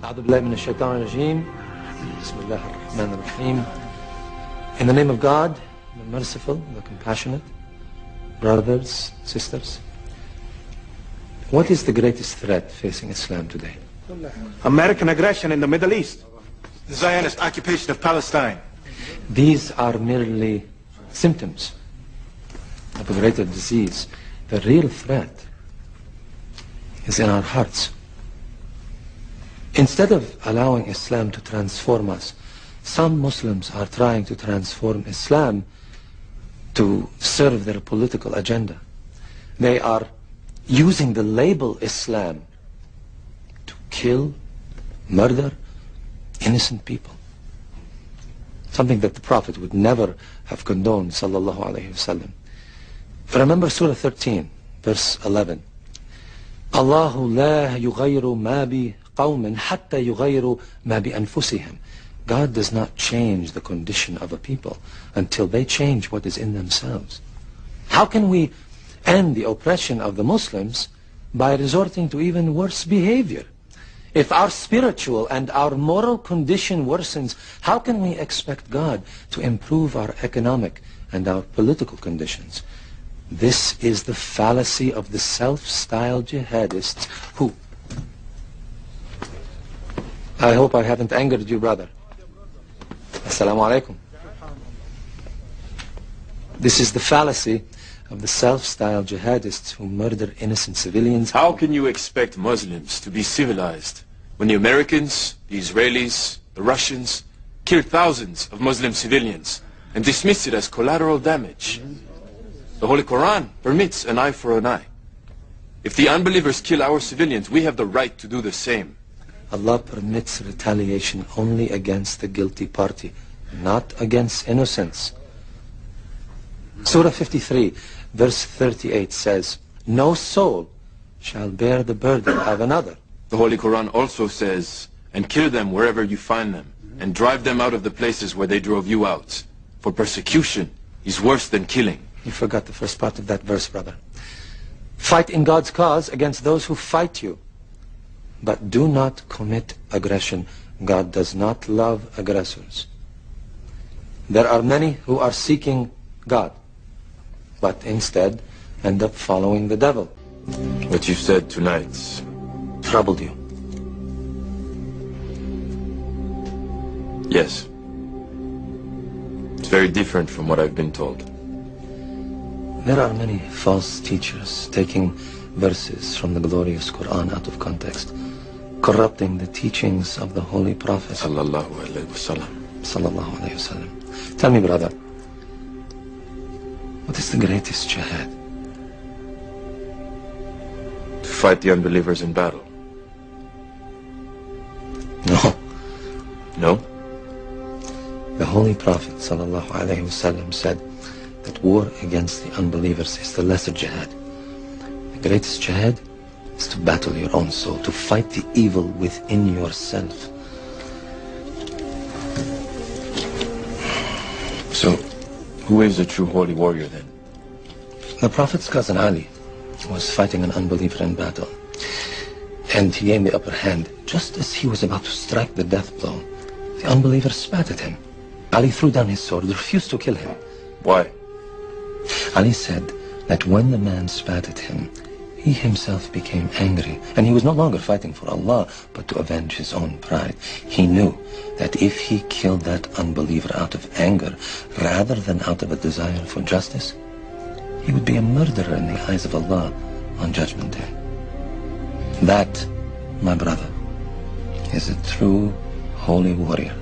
أعوذ بالله من الشيطان الرجيم. بسم الله الرحمن الرحيم. In the name of God, the merciful, the compassionate, brothers, sisters, what is the greatest threat facing Islam today? American aggression in the Middle East. The Zionist occupation of Palestine. These are merely symptoms of a greater disease. The real threat is in our hearts. Instead of allowing Islam to transform us, some Muslims are trying to transform Islam to serve their political agenda. They are using the label Islam to kill, murder innocent people. Something that the Prophet would never have condoned, sallallahu alayhi wasallam. Remember Surah 13, verse 11. Allahu la yughayru ma bi qawmin hatta yughayru ma bi anfusihim. God does not change the condition of a people until they change what is in themselves. How can we end the oppression of the Muslims by resorting to even worse behavior? If our spiritual and our moral condition worsens, how can we expect God to improve our economic and our political conditions? This is the fallacy of the self-styled jihadists who... I hope I haven't angered you, brother. Assalamu alaikum. This is the fallacy of the self-styled jihadists who murder innocent civilians. How can you expect Muslims to be civilized when the Americans, the Israelis, the Russians kill thousands of Muslim civilians and dismiss it as collateral damage? The Holy Quran permits an eye for an eye. If the unbelievers kill our civilians, we have the right to do the same. Allah permits retaliation only against the guilty party, not against innocents. Surah 53, verse 38 says, no soul shall bear the burden of another. The Holy Quran also says, and kill them wherever you find them, and drive them out of the places where they drove you out. For persecution is worse than killing. You forgot the first part of that verse, brother. Fight in God's cause against those who fight you. But do not commit aggression. God does not love aggressors. There are many who are seeking God, but instead end up following the devil. What you've said tonight troubled you. Yes. It's very different from what I've been told. There are many false teachers taking verses from the glorious Quran out of context, corrupting the teachings of the Holy Prophet sallallahu alayhi wasallam. Sallallahu alayhi wasallam. Tell me, brother, what is the greatest jihad? To fight the unbelievers in battle. No. No? The Holy Prophet sallallahu alayhi wasallam said that war against the unbelievers is the lesser jihad. The greatest jihad is to battle your own soul, to fight the evil within yourself. So, who is a true holy warrior then? The Prophet's cousin Ali was fighting an unbeliever in battle, and he gained the upper hand. Just as he was about to strike the death blow, the unbeliever spat at him. Ali threw down his sword, refused to kill him. Why? Ali said that when the man spat at him, he himself became angry, and he was no longer fighting for Allah, but to avenge his own pride. He knew that if he killed that unbeliever out of anger, rather than out of a desire for justice, he would be a murderer in the eyes of Allah on Judgment Day. That, my brother, is a true holy warrior.